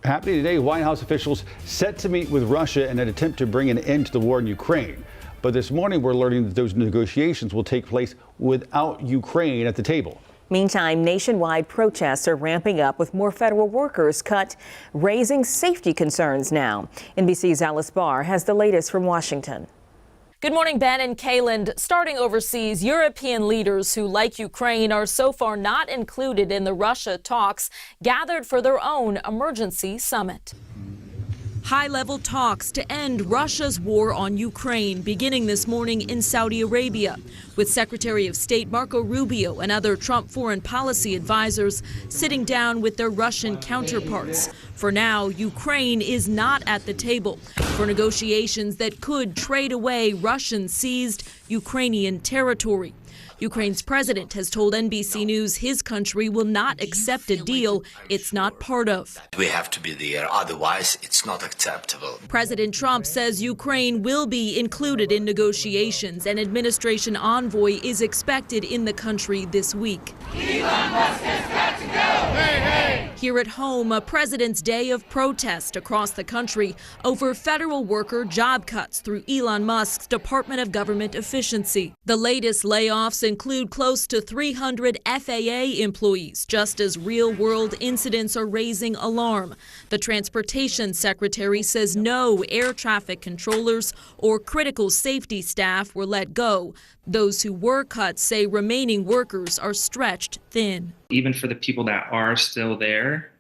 Happening today, White House officials set to meet with Russia in an attempt to bring an end to the war in Ukraine. But this morning, we're learning that those negotiations will take place without Ukraine at the table. Meantime, nationwide protests are ramping up with more federal workers cut, raising safety concerns now. NBC's Alice Barr has the latest from Washington. Good morning, Ben and Kayland. Starting overseas, European leaders who, like Ukraine, are so far not included in the Russia talks, gathered for their own emergency summit. High-level talks to end Russia's war on Ukraine beginning this morning in Saudi Arabia, with Secretary of State Marco Rubio and other Trump foreign policy advisors sitting down with their Russian counterparts. For now, Ukraine is not at the table for negotiations that could trade away Russian-seized Ukrainian territory. Ukraine's president has told NBC News his country will not accept a deal it's not part of. We have to be there, otherwise it's not acceptable. President Trump says Ukraine will be included in negotiations. An administration envoy is expected in the country this week. Elon Musk has got to go! Hey, hey! Here at home, a President's Day of protest across the country over federal worker job cuts through Elon Musk's Department of Government Efficiency. The latest layoffs include close to 300 FAA employees, just as real-world incidents are raising alarm. The Transportation Secretary says no air traffic controllers or critical safety staff were let go. Those who were cut say remaining workers are stretched thin. Even for the people that are still there,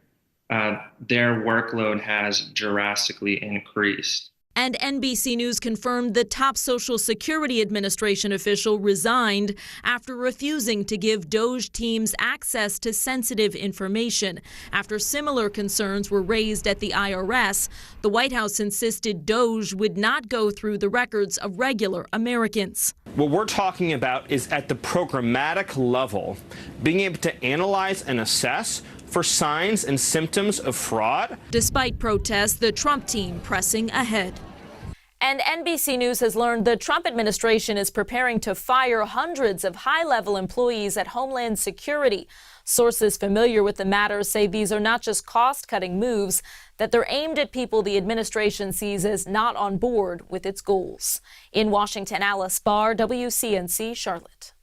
their workload has drastically increased. And NBC News confirmed the top Social Security Administration official resigned after refusing to give DOJ teams access to sensitive information. After similar concerns were raised at the IRS, the White House insisted DOJ would not go through the records of regular Americans. What we're talking about is at the programmatic level, being able to analyze and assess for signs and symptoms of fraud. Despite protests, the Trump team pressing ahead. And NBC News has learned the Trump administration is preparing to fire hundreds of high-level employees at Homeland Security. Sources familiar with the matter say these are not just cost-cutting moves, that they're aimed at people the administration sees as not on board with its goals. In Washington, Alice Barr, WCNC, Charlotte.